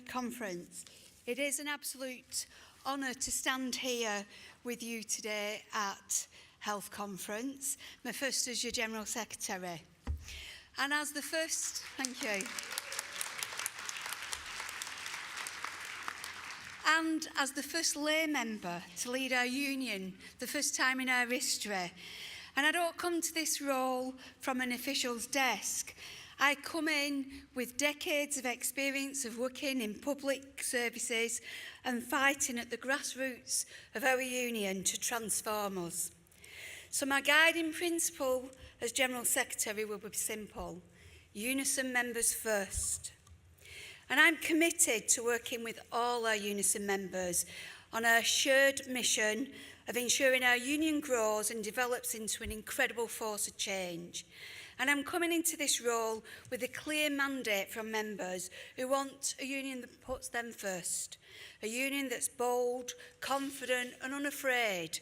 Conference. It is an absolute honour to stand here with you today at Health Conference, my first as your General Secretary. And as the first, thank you. And as the first lay member to lead our union, the first time in our history. And I don't come to this role from an official's desk. I come in with decades of experience of working in public services and fighting at the grassroots of our union to transform us. So my guiding principle as General Secretary will be simple: UNISON members first. And I'm committed to working with all our UNISON members on our shared mission of ensuring our union grows and develops into an incredible force of change. And I'm coming into this role with a clear mandate from members who want a union that puts them first, a union that's bold, confident and unafraid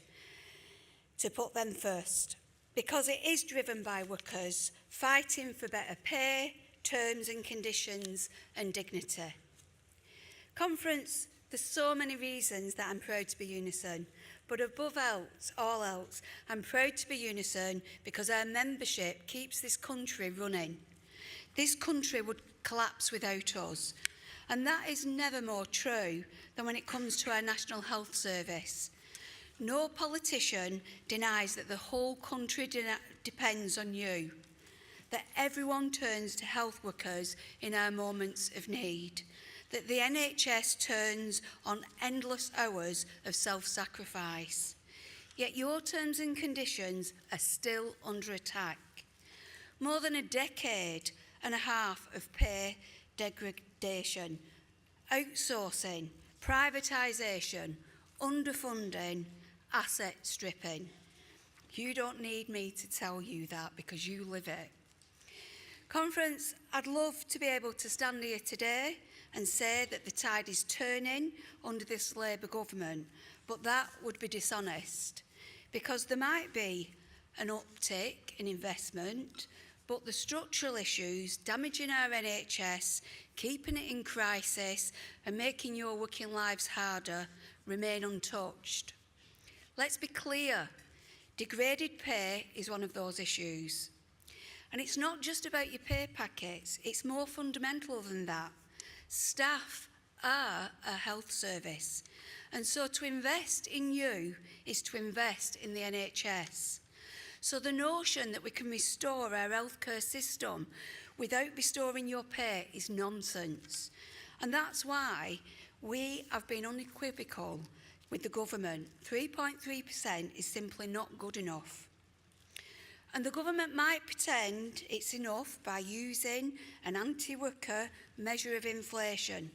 to put them first, because it is driven by workers fighting for better pay, terms and conditions and dignity. Conference, there's so many reasons that I'm proud to be UNISON, but above all else, I'm proud to be UNISON because our membership keeps this country running. This country would collapse without us, and that is never more true than when it comes to our National Health Service. No politician denies that the whole country depends on you, that everyone turns to health workers in our moments of need, that the NHS turns on endless hours of self-sacrifice. Yet your terms and conditions are still under attack. More than a decade and a half of pay degradation, outsourcing, privatisation, underfunding, asset stripping. You don't need me to tell you that because you live it. Conference, I'd love to be able to stand here today and say that the tide is turning under this Labour government, but that would be dishonest because there might be an uptick in investment, but the structural issues damaging our NHS, keeping it in crisis and making your working lives harder remain untouched. Let's be clear, degraded pay is one of those issues. And it's not just about your pay packets, it's more fundamental than that. Staff are a health service, and so to invest in you is to invest in the NHS. So the notion that we can restore our healthcare system without restoring your pay is nonsense. And that's why we have been unequivocal with the government. 3.3% is simply not good enough. And the government might pretend it's enough by using an anti-worker measure of inflation,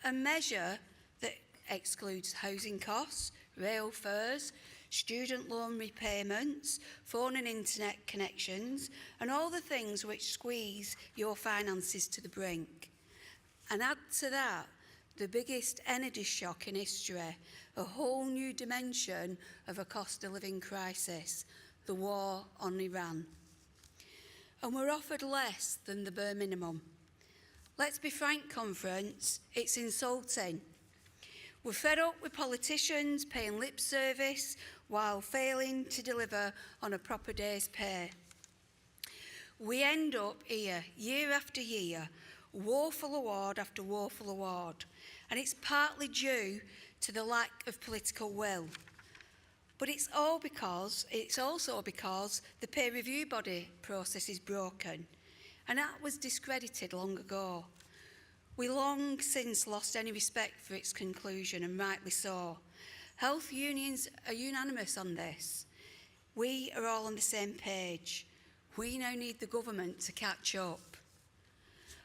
a measure that excludes housing costs, rail fares, student loan repayments, phone and internet connections, and all the things which squeeze your finances to the brink. And add to that the biggest energy shock in history, a whole new dimension of a cost of living crisis, the war on Iran. And we're offered less than the bare minimum. Let's be frank, Conference, it's insulting. We're fed up with politicians paying lip service while failing to deliver on a proper day's pay. We end up here, year after year, woeful award after woeful award, and it's partly due to the lack of political will. But it's also because the peer review body process is broken, and that was discredited long ago. We long since lost any respect for its conclusion, and rightly so. Health unions are unanimous on this. We are all on the same page. We now need the government to catch up.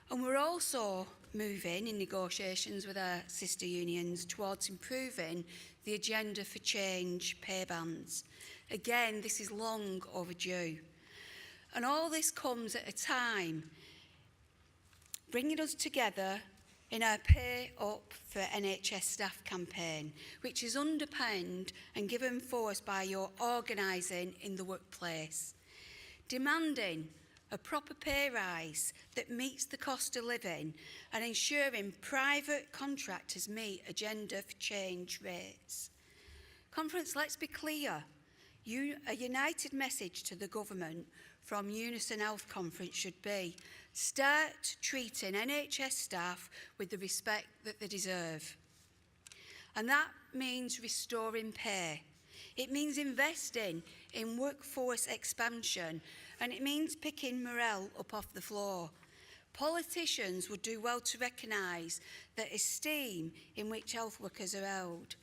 And we're also moving in negotiations with our sister unions towards improving the agenda for change pay bands. Again, this is long overdue. And all this comes at a time bringing us together in our Pay Up for NHS Staff campaign, which is underpinned and given force by your organising in the workplace, demanding a proper pay rise that meets the cost of living and ensuring private contractors meet agenda for change rates. Conference, let's be clear. A united message to the government from UNISON Health Conference should be: start treating NHS staff with the respect that they deserve. And that means restoring pay. It means investing in workforce expansion, and it means picking morale up off the floor. Politicians would do well to recognise the esteem in which health workers are held.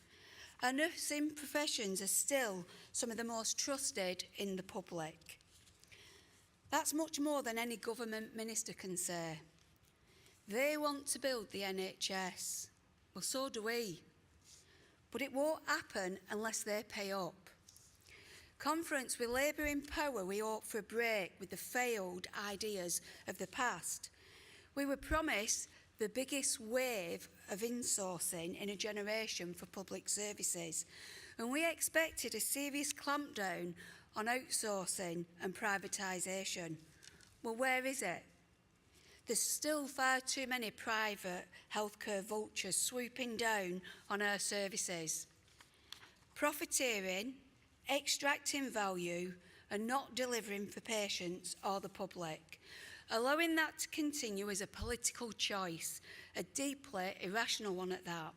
Our nursing professions are still some of the most trusted in the public. That's much more than any government minister can say. They want to build the NHS. Well, so do we. But it won't happen unless they pay up. Conference, with Labour in power, we hope for a break with the failed ideas of the past. We were promised the biggest wave of insourcing in a generation for public services, and we expected a serious clampdown on outsourcing and privatisation. Well, where is it? There's still far too many private healthcare vultures swooping down on our services, profiteering, extracting value, and not delivering for patients or the public. Allowing that to continue is a political choice, a deeply irrational one at that.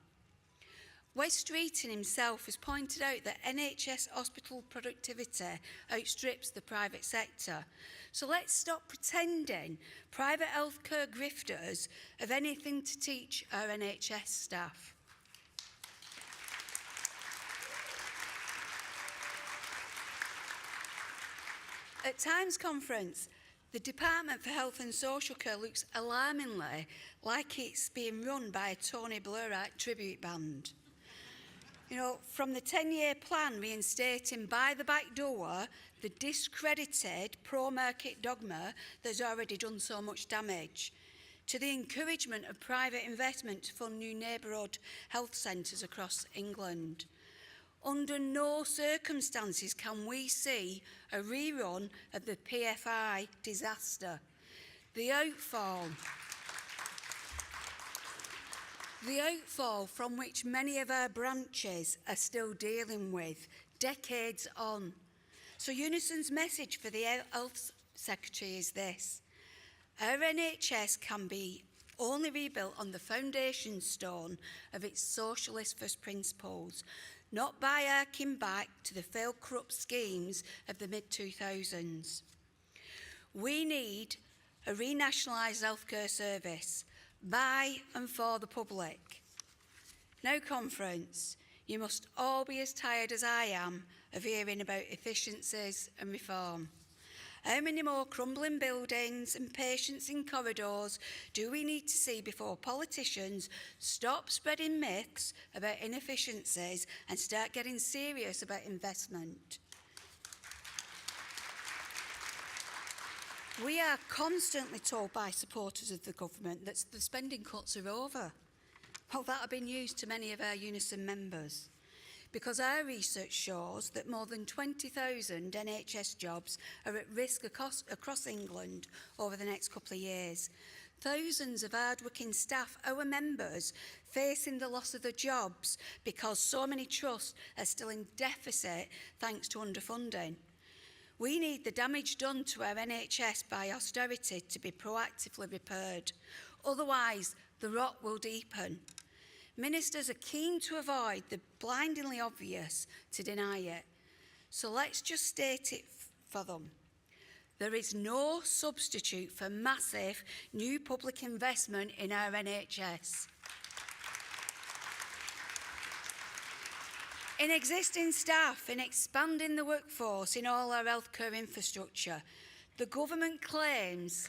Wes Streeton himself has pointed out that NHS hospital productivity outstrips the private sector. So let's stop pretending private healthcare grifters have anything to teach our NHS staff. At Times Conference, the Department for Health and Social Care looks alarmingly like it's being run by a Tony Blairite tribute band. You know, from the 10-year plan reinstating by the back door the discredited pro-market dogma that's already done so much damage, to the encouragement of private investment to fund new neighbourhood health centres across England. Under no circumstances can we see a rerun of the PFI disaster. The outfall from which many of our branches are still dealing with, decades on. So UNISON's message for the Health Secretary is this: our NHS can be only rebuilt on the foundation stone of its socialist first principles, not by harking back to the failed corrupt schemes of the mid-2000s. We need a renationalised healthcare service by and for the public. Now, Conference, you must all be as tired as I am of hearing about efficiencies and reform. How many more crumbling buildings and patients in corridors do we need to see before politicians stop spreading myths about inefficiencies and start getting serious about investment? We are constantly told by supporters of the government that the spending cuts are over. Well, that have been news to many of our UNISON members, because our research shows that more than 20,000 NHS jobs are at risk across England over the next couple of years. Thousands of hard-working staff, our members, facing the loss of their jobs because so many trusts are still in deficit thanks to underfunding. We need the damage done to our NHS by austerity to be proactively repaired. Otherwise, the rot will deepen. Ministers are keen to avoid the blindingly obvious to deny it. So let's just state it for them. There is no substitute for massive new public investment in our NHS. In existing staff, in expanding the workforce in all our healthcare infrastructure, the government claims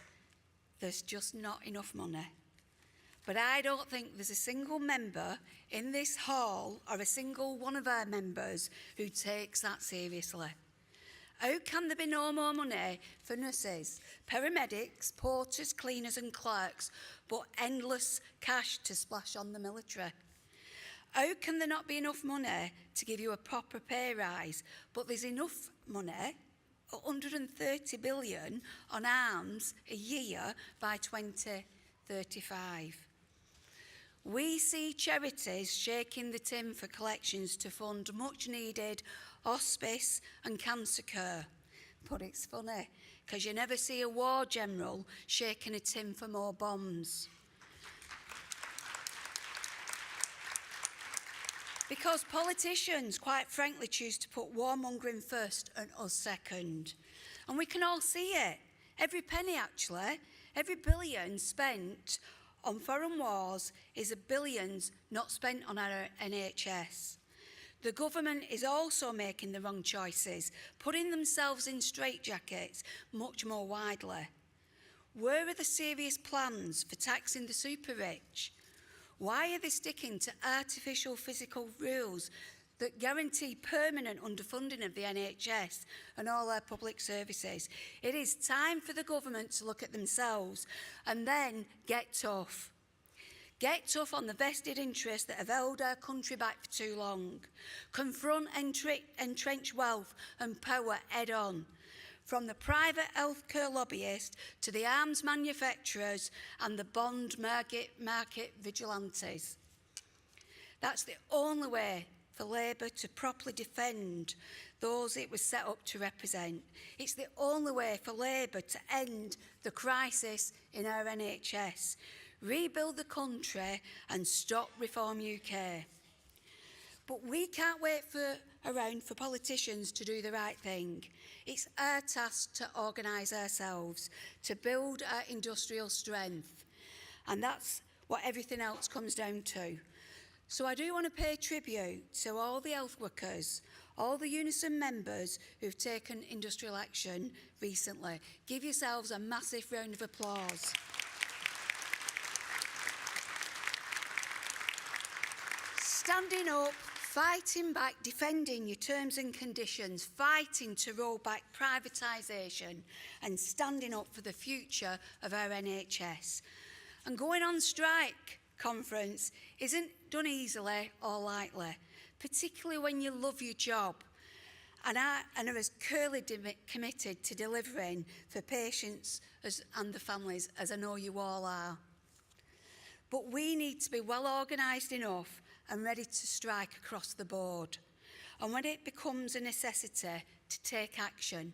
there's just not enough money. But I don't think there's a single member in this hall or a single one of our members who takes that seriously. How can there be no more money for nurses, paramedics, porters, cleaners and clerks, but endless cash to splash on the military? How can there not be enough money to give you a proper pay rise, but there's enough money 130 billion on arms a year by 2035. We see charities shaking the tin for collections to fund much needed hospice and cancer care. But it's funny, because you never see a war general shaking a tin for more bombs. Because politicians, quite frankly, choose to put warmongering first and us second. And we can all see it. Every penny, actually, every billion spent on foreign wars is a billions not spent on our NHS. The government is also making the wrong choices, putting themselves in straitjackets much more widely. Where are the serious plans for taxing the super rich? Why are they sticking to artificial physical rules that guarantee permanent underfunding of the NHS and all our public services? It is time for the government to look at themselves and then get tough. Get tough on the vested interests that have held our country back for too long. Confront entrenched wealth and power head on. From the private healthcare lobbyists to the arms manufacturers and the bond market vigilantes. That's the only way for Labour to properly defend those it was set up to represent. It's the only way for Labour to end the crisis in our NHS, rebuild the country and stop Reform UK. But we can't wait around for politicians to do the right thing. It's our task to organise ourselves, to build our industrial strength. And that's what everything else comes down to. So I do want to pay tribute to all the health workers, all the UNISON members who've taken industrial action recently. Give yourselves a massive round of applause. Standing up, fighting back, defending your terms and conditions, fighting to roll back privatisation and standing up for the future of our NHS. And going on strike, conference, isn't done easily or lightly, particularly when you love your job and are as clearly committed to delivering for patients and the families as I know you all are. But we need to be well organised enough and ready to strike across the board. And when it becomes a necessity to take action,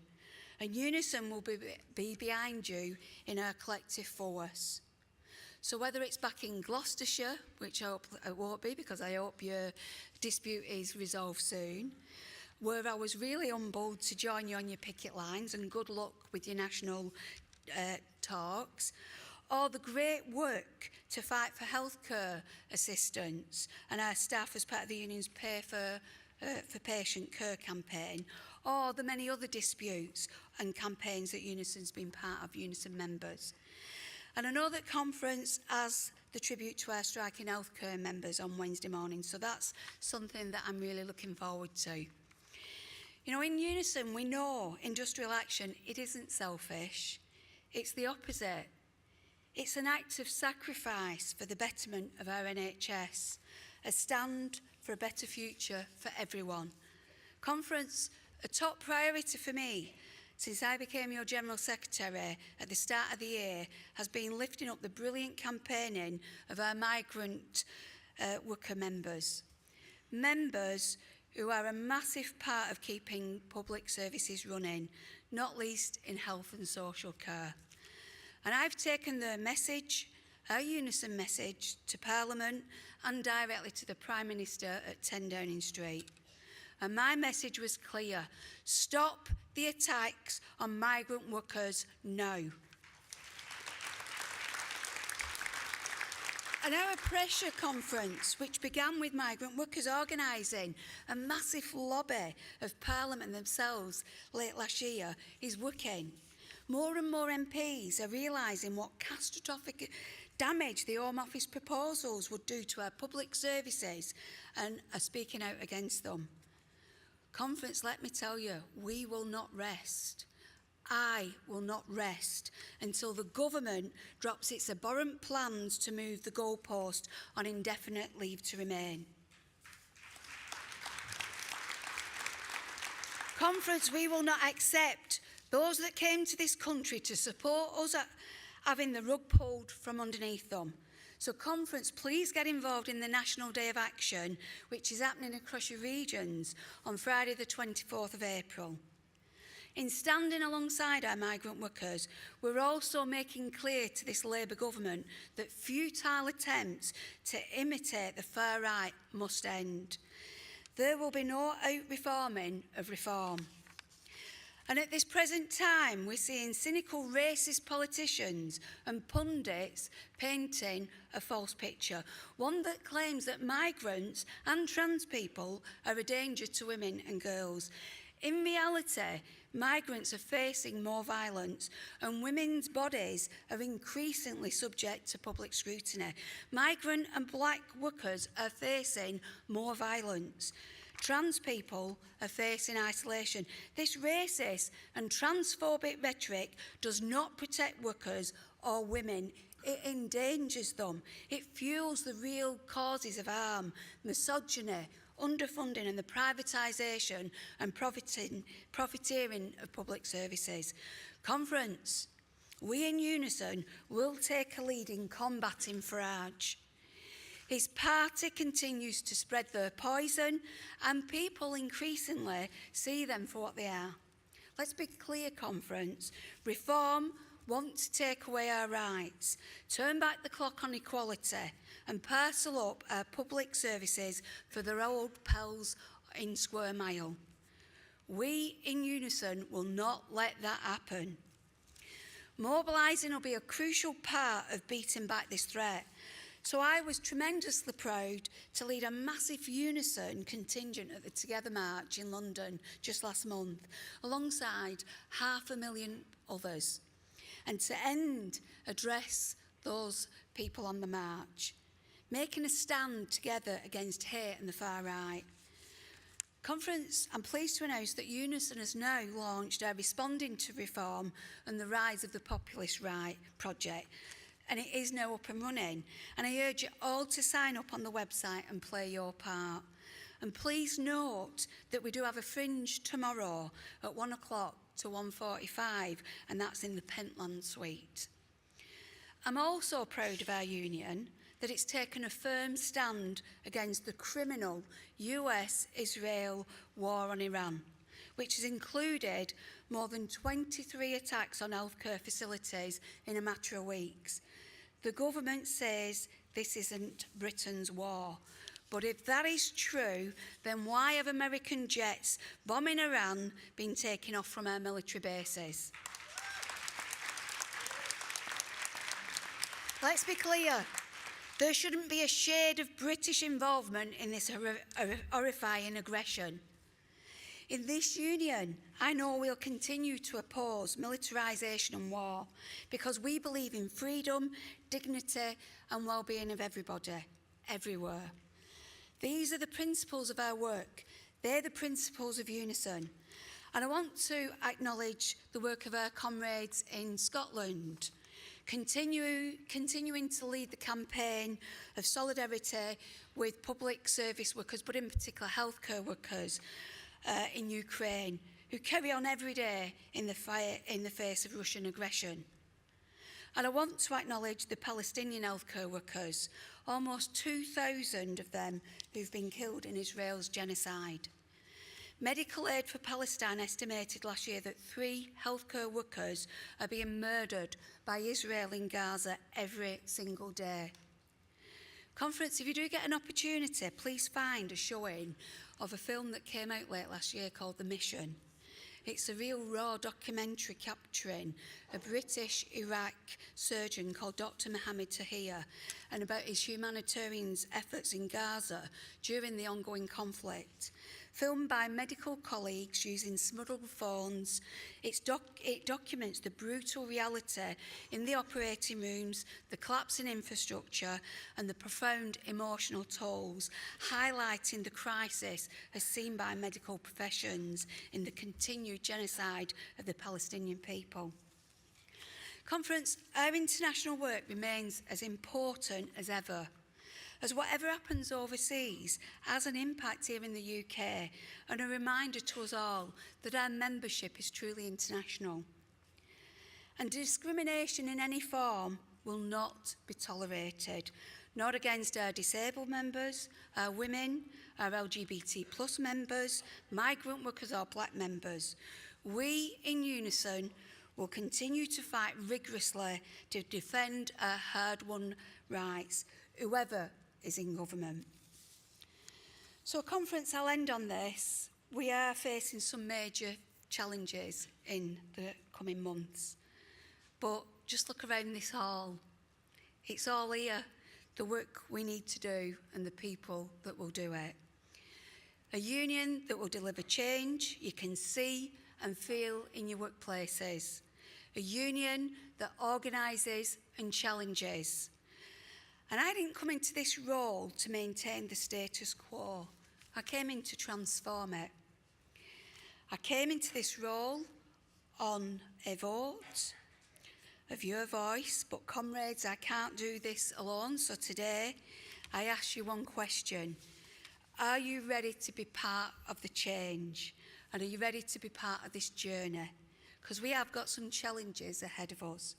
and UNISON will be behind you in our collective force. So whether it's back in Gloucestershire, which I hope it won't be because I hope your dispute is resolved soon, where I was really humbled to join you on your picket lines, and good luck with your national talks, or the great work to fight for healthcare assistance and our staff as part of the union's Pay for Patient Care campaign, or the many other disputes and campaigns that UNISON's been part of, UNISON members. And I know that conference has the tribute to our striking healthcare members on Wednesday morning, so that's something that I'm really looking forward to. You know, in UNISON, we know industrial action, it isn't selfish. It's the opposite. It's an act of sacrifice for the betterment of our NHS, a stand for a better future for everyone. Conference, a top priority for me since I became your General Secretary at the start of the year, has been lifting up the brilliant campaigning of our migrant worker members. Members who are a massive part of keeping public services running, not least in health and social care. And I've taken their message, our UNISON message, to Parliament and directly to the Prime Minister at 10 Downing Street. And my message was clear: stop the attacks on migrant workers now. And our pressure conference, which began with migrant workers organising a massive lobby of Parliament themselves late last year, is working. More and more MPs are realising what catastrophic damage the Home Office proposals would do to our public services and are speaking out against them. Conference, let me tell you, we will not rest. I will not rest until the government drops its abhorrent plans to move the goalpost on indefinite leave to remain. Conference, we will not accept Those that came to this country to support us at having the rug pulled from underneath them. So conference, please get involved in the National Day of Action, which is happening across your regions on Friday the 24th of April. In standing alongside our migrant workers, we're also making clear to this Labour government that futile attempts to imitate the far right must end. There will be no out-reforming of reform. And at this present time, we're seeing cynical racist politicians and pundits painting a false picture, one that claims that migrants and trans people are a danger to women and girls. In reality, migrants are facing more violence and women's bodies are increasingly subject to public scrutiny. Migrant and black workers are facing more violence. Trans people are facing isolation. This racist and transphobic rhetoric does not protect workers or women. It endangers them. It fuels the real causes of harm, misogyny, underfunding and the privatisation and profiteering of public services. Conference, we in UNISON will take a lead in combating Farage. His party continues to spread their poison and people increasingly see them for what they are. Let's be clear, conference. Reform want to take away our rights, turn back the clock on equality and parcel up our public services for their old pals in Square Mile. We in UNISON will not let that happen. Mobilising will be a crucial part of beating back this threat. So I was tremendously proud to lead a massive UNISON contingent at the Together March in London just last month, alongside 500,000 others, and to address those people on the march, making a stand together against hate and the far right. Conference, I'm pleased to announce that UNISON has now launched our Responding to Reform and the Rise of the Populist Right project, and it is now up and running. And I urge you all to sign up on the website and play your part. And please note that we do have a fringe tomorrow at 1 o'clock to 1:45, and that's in the Pentland Suite. I'm also proud of our union that it's taken a firm stand against the criminal US-Israel war on Iran, which has included more than 23 attacks on healthcare facilities in a matter of weeks. The government says this isn't Britain's war. But if that is true, then why have American jets bombing Iran been taken off from our military bases? Let's be clear. There shouldn't be a shade of British involvement in this horrifying aggression. In this union, I know we'll continue to oppose militarisation and war because we believe in freedom, dignity and well-being of everybody, everywhere. These are the principles of our work. They're the principles of UNISON. And I want to acknowledge the work of our comrades in Scotland, continuing to lead the campaign of solidarity with public service workers, but in particular healthcare workers in Ukraine, who carry on every day in the face of Russian aggression. And I want to acknowledge the Palestinian healthcare workers, almost 2,000 of them who've been killed in Israel's genocide. Medical Aid for Palestine estimated last year that 3 healthcare workers are being murdered by Israel in Gaza every single day. Conference, if you do get an opportunity, please find a showing of a film that came out late last year called The Mission. It's a real raw documentary capturing a British Iraq surgeon called Dr. Mohammed Tahir and about his humanitarian efforts in Gaza during the ongoing conflict. Filmed by medical colleagues using smuggled phones, it documents the brutal reality in the operating rooms, the collapsing infrastructure and the profound emotional tolls, highlighting the crisis as seen by medical professions in the continued genocide of the Palestinian people. Conference, our international work remains as important as ever. as whatever happens overseas has an impact here in the UK, and a reminder to us all that our membership is truly international. And discrimination in any form will not be tolerated, not against our disabled members, our women, our LGBT plus members, migrant workers or black members. We in UNISON will continue to fight rigorously to defend our hard-won rights, whoever is in government. So, conference, I'll end on this. We are facing some major challenges in the coming months. But just look around this hall. It's all here, the work we need to do and the people that will do it. A union that will deliver change you can see and feel in your workplaces. A union that organises and challenges. And I didn't come into this role to maintain the status quo. I came in to transform it. I came into this role on a vote of your voice, but comrades, I can't do this alone. So today, I ask you one question. Are you ready to be part of the change? And are you ready to be part of this journey? Because we have got some challenges ahead of us.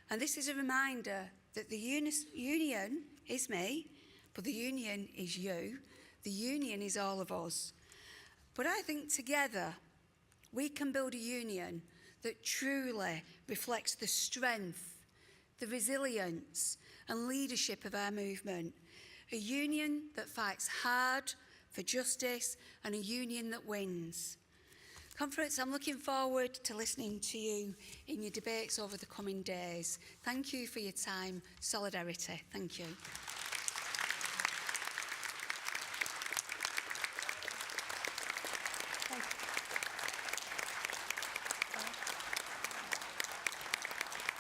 And this is a reminder that the union is me, but the union is you. The union is all of us. But I think together we can build a union that truly reflects the strength, the resilience and leadership of our movement. A union that fights hard for justice and a union that wins. Conference, I'm looking forward to listening to you in your debates over the coming days. Thank you for your time. Solidarity. Thank you.